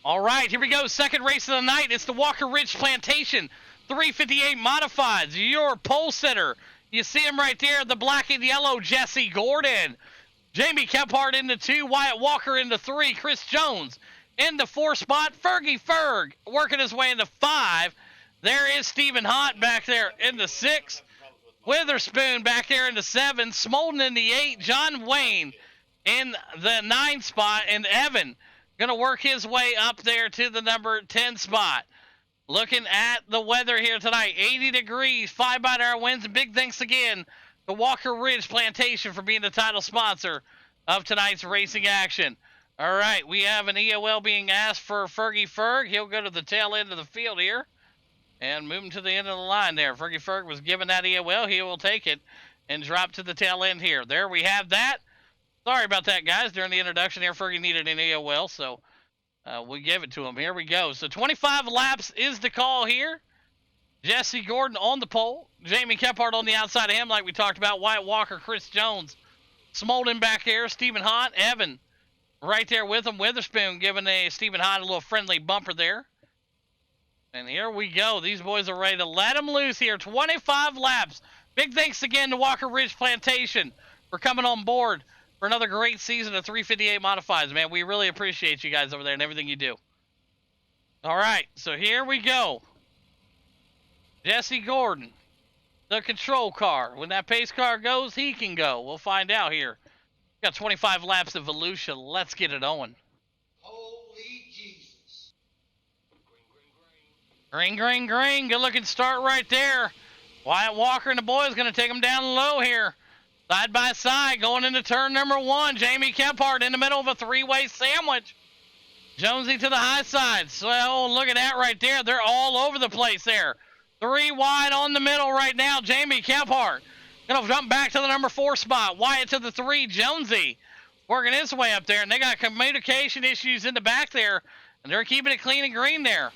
All right, here we go. Second race of the night. It's the Walker Ridge Plantation 358 Modifieds. Your pole sitter. You see him right there, the black and yellow, Jesse Gordon. Jamie Kephart into 2, Wyatt Walker into 3, Chris Jones into 4 spot, Fergie Ferg working his way into 5. There is Stephen Hunt back there into 6. Witherspoon back there into 7, Smolden in the 8, John Wayne in the 9 spot, and Evan going to work his way up there to the number 10 spot. Looking at the weather here tonight, 80 degrees, 5-hour winds, and big thanks again to Walker Ridge Plantation for being the title sponsor of tonight's racing action. All right, we have an EOL being asked for Fergie Ferg. He'll go to the tail end of the field here and move him to the end of the line there. Fergie Ferg was given that EOL. He will take it and drop to the tail end here. There we have that. Sorry about that, guys. During the introduction here, Fergie needed an AOL, so we gave it to him. Here we go. So 25 laps is the call here. Jesse Gordon on the pole. Jamie Kephart on the outside of him, like we talked about. Wyatt Walker, Chris Jones, Smolden back here. Stephen Hunt, Evan right there with him. Witherspoon giving Stephen Hunt a little friendly bumper there. And here we go. These boys are ready to let them loose here. 25 laps. Big thanks again to Walker Ridge Plantation for coming on board for another great season of 358 Modifieds, man. We really appreciate you guys over there and everything you do. All right, so here we go. Jesse Gordon, the control car. When that pace car goes, he can go. We'll find out here. Got 25 laps of Volusia. Let's get it on. Holy Jesus. Green, green, green. Good looking start right there. Wyatt Walker and the boys going to take them down low here. Side by side, going into turn number 1. Jamie Kephart in the middle of a 3-way sandwich. Jonesy to the high side. So look at that right there. They're all over the place there. 3 wide on the middle right now. Jamie Kephart going to jump back to the number 4 spot. Wyatt to the 3. Jonesy working his way up there. And they got communication issues in the back there. And they're keeping it clean and green there.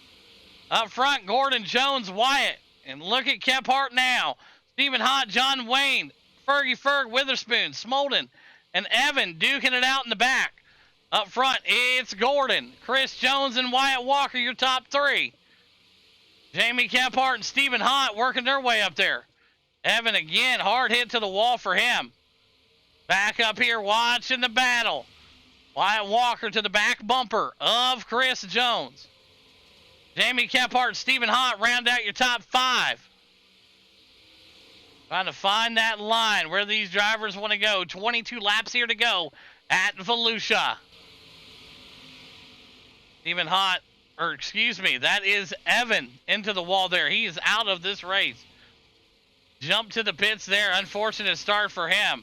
Up front, Gordon, Jones, Wyatt. And look at Kephart now. Stephen Hunt, John Wayne, Fergie Ferg, Witherspoon, Smolden, and Evan duking it out in the back. Up front, it's Gordon, Chris Jones, and Wyatt Walker, your top 3. Jamie Kephart and Stephen Hunt working their way up there. Evan again, hard hit to the wall for him. Back up here, watching the battle. Wyatt Walker to the back bumper of Chris Jones. Jamie Kephart and Stephen Hunt round out your top 5. Trying to find that line where these drivers want to go. 22 laps here to go at Volusia. Stephen Hunt, that is Evan into the wall there. He is out of this race. Jump to the pits there. Unfortunate start for him.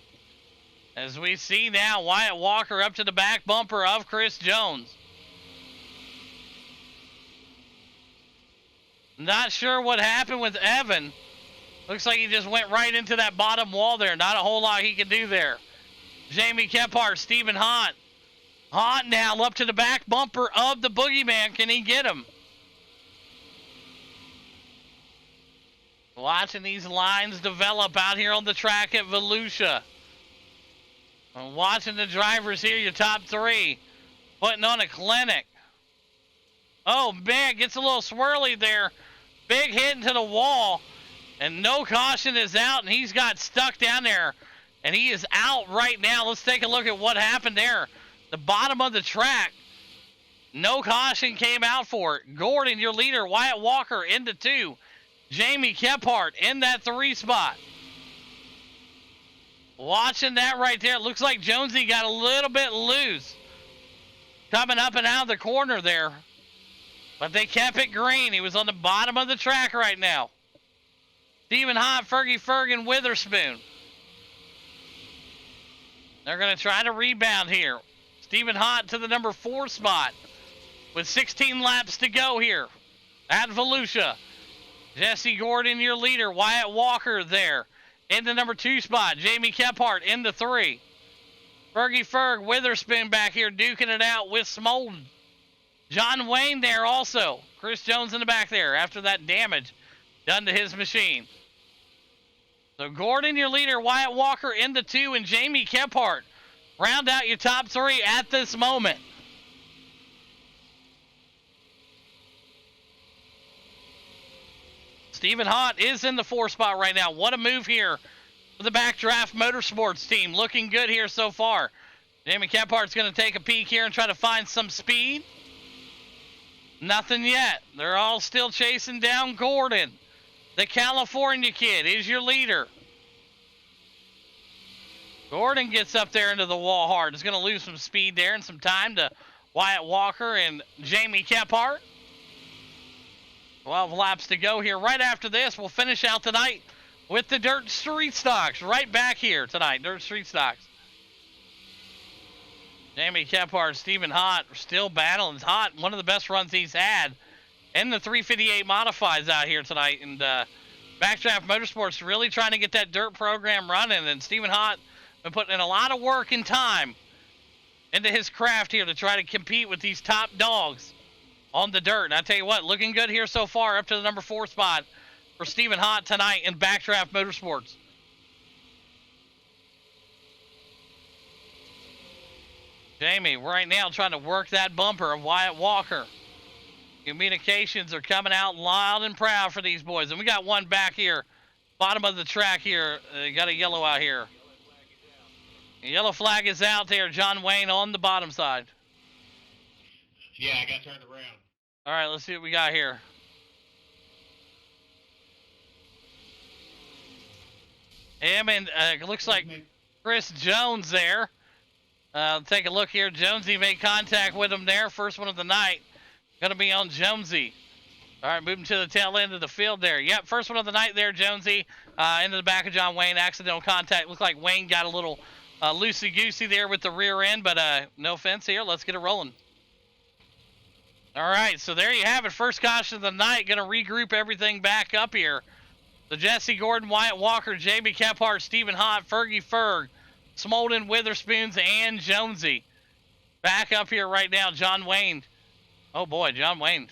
As we see now, Wyatt Walker up to the back bumper of Chris Jones. Not sure what happened with Evan. Looks like he just went right into that bottom wall there. Not a whole lot he can do there. Jamie Kephart, Stephen Hunt. Hunt now up to the back bumper of the boogeyman. Can he get him? Watching these lines develop out here on the track at Volusia. And watching the drivers here, your top 3. Putting on a clinic. Oh, man, gets a little swirly there. Big hit into the wall. And no caution is out, and he's got stuck down there. And he is out right now. Let's take a look at what happened there. The bottom of the track. No caution came out for it. Gordon, your leader. Wyatt Walker into 2. Jamie Kephart in that 3 spot. Watching that right there. It looks like Jonesy got a little bit loose. Coming up and out of the corner there. But they kept it green. He was on the bottom of the track right now. Stephen Hunt, Fergie Ferg, and Witherspoon. They're going to try to rebound here. Stephen Hunt to the number 4 spot with 16 laps to go here at Volusia. Jesse Gordon, your leader. Wyatt Walker there in the number 2 spot. Jamie Kephart in the 3. Fergie Ferg, Witherspoon back here duking it out with Smolden. John Wayne there also. Chris Jones in the back there after that damage done to his machine. So Gordon, your leader, Wyatt Walker in the 2, and Jamie Kephart round out your top 3 at this moment. Stephen Hott is in the 4 spot right now. What a move here for the Backdraft Motorsports team. Looking good here so far. Jamie Kephart's going to take a peek here and try to find some speed. Nothing yet. They're all still chasing down Gordon. The California kid is your leader. Gordon gets up there into the wall hard. Is going to lose some speed there and some time to Wyatt Walker and Jamie Kephart. 12 laps to go here. Right after this, we'll finish out tonight with the Dirt Street Stocks. Right back here tonight, Dirt Street Stocks. Jamie Kephart, Stephen Hott still battling. Hott, one of the best runs he's had in the 358 modifieds out here tonight. And Backdraft Motorsports really trying to get that dirt program running. And Stephen Hott been putting in a lot of work and time into his craft here to try to compete with these top dogs on the dirt. And I tell you what, looking good here so far, up to the number 4 spot for Stephen Hott tonight in Backdraft Motorsports. Jamie right now trying to work that bumper of Wyatt Walker. Communications are coming out loud and proud for these boys. And we got one back here, bottom of the track here. Got a yellow out here. The yellow flag is out there. John Wayne on the bottom side. Yeah, I got turned around. All right, let's see what we got here. Him and it looks like Chris Jones there. Take a look here. Jonesy made contact with him there. First one of the night. Going to be on Jonesy. All right, moving to the tail end of the field there. Yep, first one of the night there, Jonesy. Into the back of John Wayne. Accidental contact. Looked like Wayne got a little loosey-goosey there with the rear end, but no offense here. Let's get it rolling. All right, so there you have it. First caution of the night. Going to regroup everything back up here. The Jesse Gordon, Wyatt Walker, Jamie Kephart, Stephen Hott, Fergie Ferg, Smolden, Witherspoons, and Jonesy. Back up here right now, John Wayne. Oh boy, John Wayne.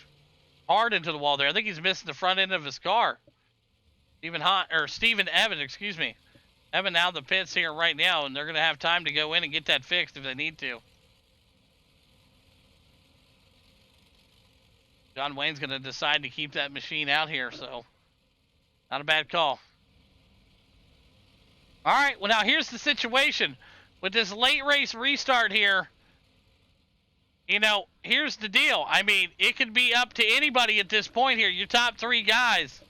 Hard into the wall there. I think he's missing the front end of his car. Stephen Evans, excuse me. Evan out of the pits here right now, and they're going to have time to go in and get that fixed if they need to. John Wayne's going to decide to keep that machine out here, so not a bad call. All right, well, now here's the situation. With this late race restart here, you know, here's the deal. I mean, it could be up to anybody at this point here. Your top 3 guys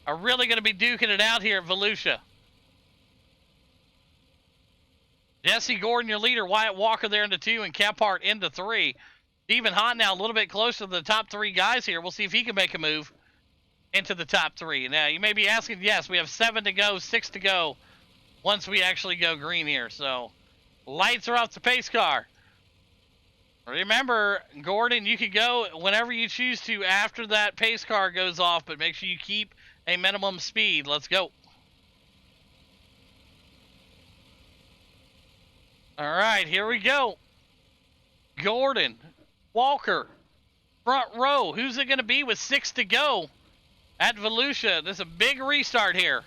are really going to be duking it out here at Volusia. Jesse Gordon, your leader. Wyatt Walker there into 2, and Kephart into 3. Stephen Hott now a little bit closer to the top 3 guys here. We'll see if he can make a move into the top 3. Now, you may be asking, yes, we have 7 to go, 6 to go once we actually go green here. So, lights are off the pace car. Remember, Gordon, you can go whenever you choose to after that pace car goes off, but make sure you keep a minimum speed. Let's go. All right, here we go. Gordon, Walker, front row. Who's it going to be with 6 to go at Volusia? This is a big restart here.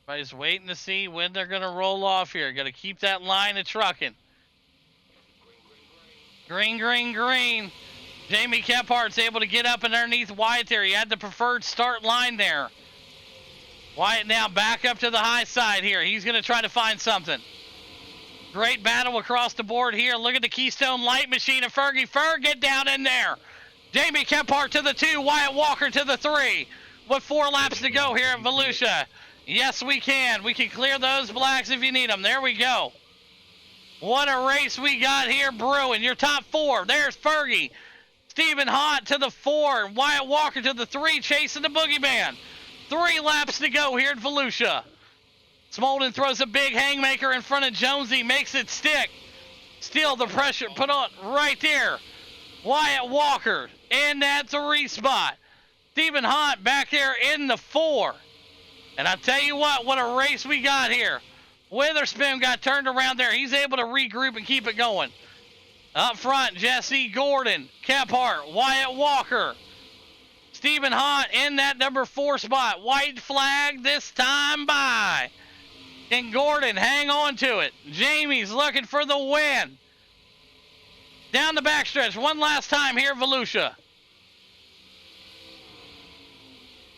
Everybody's waiting to see when they're going to roll off here. Got to keep that line of trucking. Green, green, green. Jamie Kephart's able to get up underneath Wyatt there. He had the preferred start line there. Wyatt now back up to the high side here. He's going to try to find something. Great battle across the board here. Look at the Keystone Light Machine of Fergie Ferg. Get down in there. Jamie Kephart to the 2. Wyatt Walker to the 3. With 4 laps to go here at Volusia. Yes, we can. We can clear those blacks if you need them. There we go. What a race we got here brewing. Your top 4. There's Fergie. Stephen Hott to the 4. Wyatt Walker to the 3, chasing the boogeyman. 3 laps to go here at Volusia. Smolden throws a big hangmaker in front of Jonesy, makes it stick. Still the pressure put on right there. Wyatt Walker in that 3 spot. Stephen Hott back there in the 4. And I tell you what a race we got here. Witherspoon got turned around there. He's able to regroup and keep it going. Up front, Jesse Gordon, Kephart, Wyatt Walker. Stephen Hott in that number 4 spot. White flag this time by. Can Gordon hang on to it? Jamie's looking for the win. Down the backstretch, one last time here at Volusia.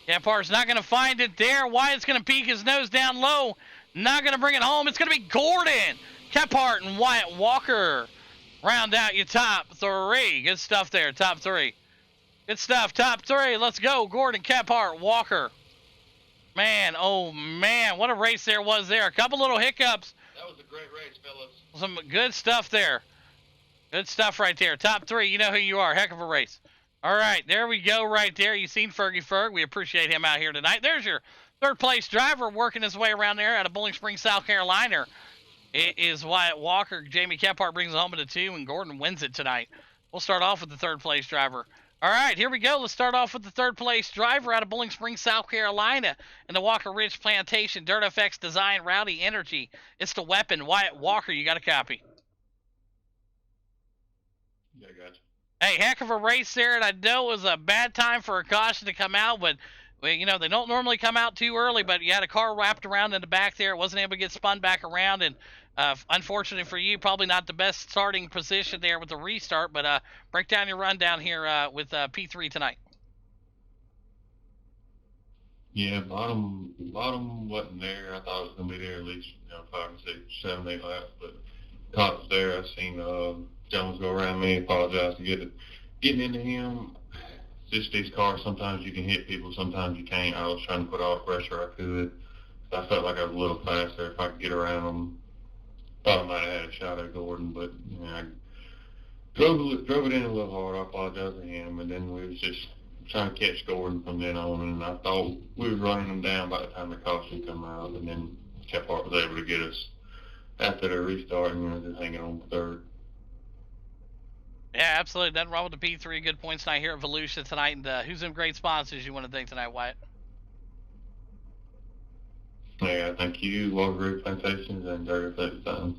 Gepard's not going to find it there. Wyatt's going to peek his nose down low. Not going to bring it home. It's going to be Gordon, Gepard, and Wyatt Walker. Round out your top three. Good stuff there, top three. Good stuff, top three. Let's go. Gordon, Gepard, Walker. Man, oh man, what a race there was there. A couple little hiccups. That was a great race, fellas. Some good stuff there. Good stuff right there. Top three, you know who you are. Heck of a race. All right, there we go right there. You've seen Fergie Ferg. We appreciate him out here tonight. There's your third place driver working his way around there out of Bowling Springs, South Carolina. It is Wyatt Walker. Jamie Gephardt brings it home at a 2, and Gordon wins it tonight. We'll start off with the third place driver. All right, here we go. Let's start off with the third place driver out of Bowling Springs, South Carolina in the Walker Ridge Plantation. Dirt FX Design, Rowdy Energy. It's the weapon. Wyatt Walker, you got a copy. Yeah, I got you. Hey, heck of a race there, and I know it was a bad time for a caution to come out, but, well, you know, they don't normally come out too early, but you had a car wrapped around in the back there. It wasn't able to get spun back around, and unfortunately for you, probably not the best starting position there with the restart, but break down your rundown here with P3 tonight. Yeah, bottom wasn't there. I thought it was going to be there at least, 5, 6, 7, 8 laps, but top was there. I seen Jones go around me. Apologize for getting into him. Just these cars, sometimes you can hit people, sometimes you can't. I was trying to put all the pressure I could. I felt like I was a little faster. If I could get around them, thought I might have had a shot at Gordon, but I drove it in a little hard. I apologize to him, and then we was just trying to catch Gordon from then on, and I thought we were running them down by the time the caution come out, and then Gephardt was able to get us after the restart, and we were just hanging on for third. Yeah, absolutely. Nothing wrong with the P3. Good points tonight here at Volusia tonight. And who's some great sponsors you want to thank tonight, Wyatt? Yeah, thank you, Walker Ridge Plantations and Dirt FX Design.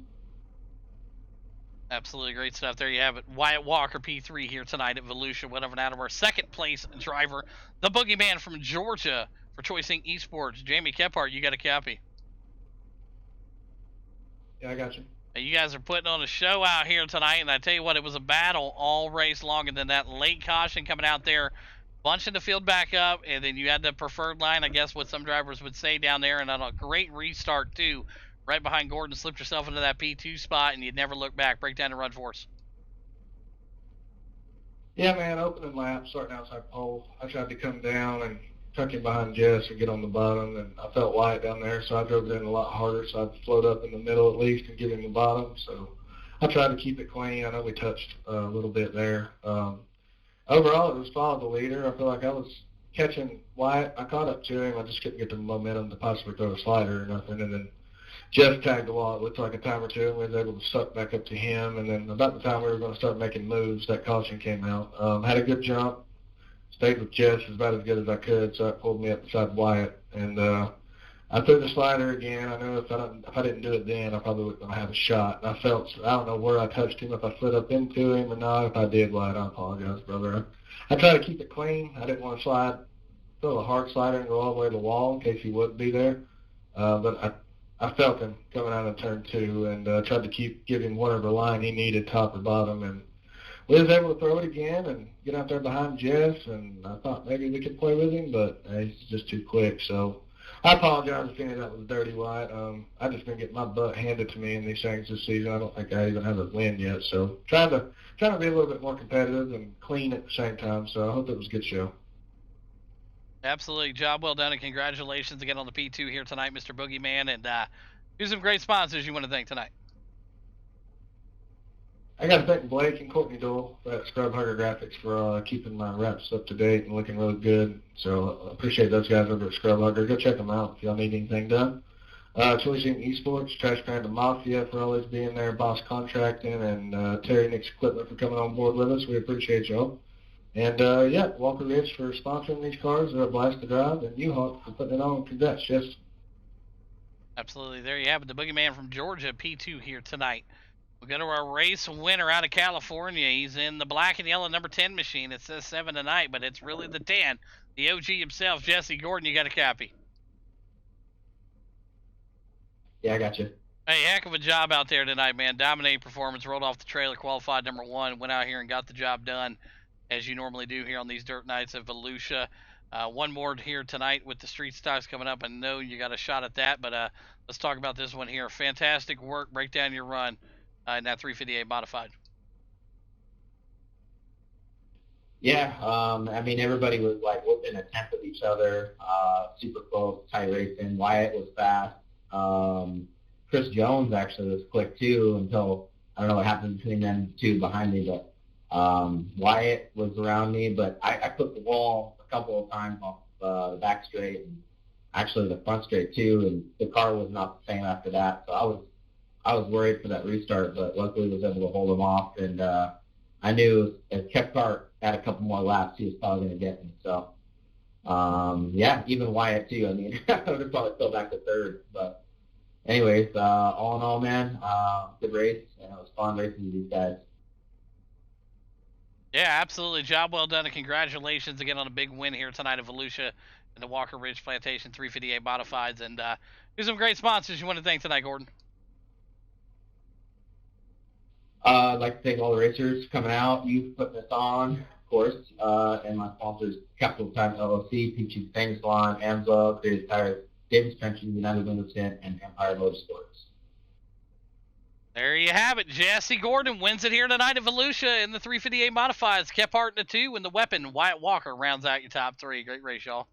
Absolutely great stuff. There you have it. Wyatt Walker, P3 here tonight at Volusia. Whatever out of our second place driver, the boogeyman from Georgia for Choice Inc. Esports. Jamie Gephardt, you got a copy. Yeah, I got you. You guys are putting on a show out here tonight, and I tell you what, it was a battle all race long, and then that late caution coming out there, bunching the field back up, and then you had the preferred line, I guess what some drivers would say down there, and on a great restart too, right behind Gordon, slipped yourself into that P2 spot, and you'd never look back. Break down the run for us. Yeah, man, opening lap, starting outside pole. I tried to come down and tuck in behind Jess and get on the bottom, and I felt Wyatt down there, so I drove it in a lot harder, so I'd float up in the middle at least and get in the bottom. So I tried to keep it clean. I know we touched a little bit there. Overall, it was followed the leader. I feel like I was catching Wyatt. I caught up to him. I just couldn't get the momentum to possibly throw a slider or nothing, and then Jeff tagged the wall. It looked like a time or two, and we was able to suck back up to him, and then about the time we were going to start making moves, that caution came out. Had a good jump. Stayed with Jess as about as good as I could, so that pulled me up beside Wyatt. And I threw the slider again. I know if I didn't do it then, I probably wasn't going to have a shot. And I don't know where I touched him, if I slid up into him or not. If I did, Wyatt, I apologize, brother. I try to keep it clean. I didn't want to throw a hard slider and go all the way to the wall in case he wouldn't be there. But I felt him coming out of turn 2 and tried to give him whatever line he needed, top or bottom. And we was able to throw it again and get out there behind Jess, and I thought maybe we could play with him, but he's just too quick. So I apologize if any of that was dirty, Wyatt. I've just been getting my butt handed to me in these things this season. I don't think I even have a win yet. So trying to be a little bit more competitive and clean at the same time. So I hope it was a good show. Absolutely. Job well done, and congratulations again on the P2 here tonight, Mr. Boogeyman. And who's some great sponsors you want to thank tonight? I got to thank Blake and Courtney Dole at Scrub Hugger Graphics for keeping my wraps up to date and looking really good. So I appreciate those guys over at Scrub Hugger. Go check them out if y'all need anything done. Choice Inc. Esports, Trash Panda Mafia for always being there, Boss Contracting, and Terry Nick's Equipment for coming on board with us. We appreciate y'all. And yeah, Walker Ridge for sponsoring these cars. They're a blast to drive. And U-Hawk for putting it on. Congrats, Jess. Absolutely. There you have it. The Boogeyman from Georgia, P2 here tonight. We'll go to our race winner out of California. He's in the black and yellow number 10 machine. It says 7 tonight, but it's really the 10. The OG himself, Jesse Gordon. You got a copy. Yeah, I got you. Hey, heck of a job out there tonight, man. Dominating performance, rolled off the trailer, qualified number 1, went out here and got the job done, as you normally do here on these dirt nights at Volusia. One more here tonight with the street stocks coming up. I know you got a shot at that, but let's talk about this one here. Fantastic work. Break down your run in that 358 modified. Yeah, I mean, everybody was like within a tenth of each other, super close, tight racing. Wyatt was fast. Chris Jones actually was quick too until I don't know what happened between them two behind me, but Wyatt was around me. But I put the wall a couple of times off the back straight and actually the front straight too, and the car was not the same after that. So I was worried for that restart, but luckily was able to hold them off. And I knew if Kephart had a couple more laps, he was probably going to get me. So yeah, even Wyatt too. I mean, I would have probably fell back to third, but. Anyways, all in all, man, good race, and it was fun racing with these guys. Yeah, absolutely. Job well done, and congratulations again on a big win here tonight at Volusia and the Walker Ridge Plantation 358 Modifieds. And here's some great sponsors you want to thank tonight, Gordon. I'd like to thank all the racers coming out, you putting this on, of course, and my sponsors, Capital Time LLC, Peachy Thing Salon, Amzo, Creative Tires, Davis Pension, United Windows Tint, and Empire Motorsports. There you have it. Jesse Gordon wins it here tonight at Volusia in the 358 Modifieds. Kephart in the 2, and the weapon, Wyatt Walker, rounds out your top 3. Great race, y'all.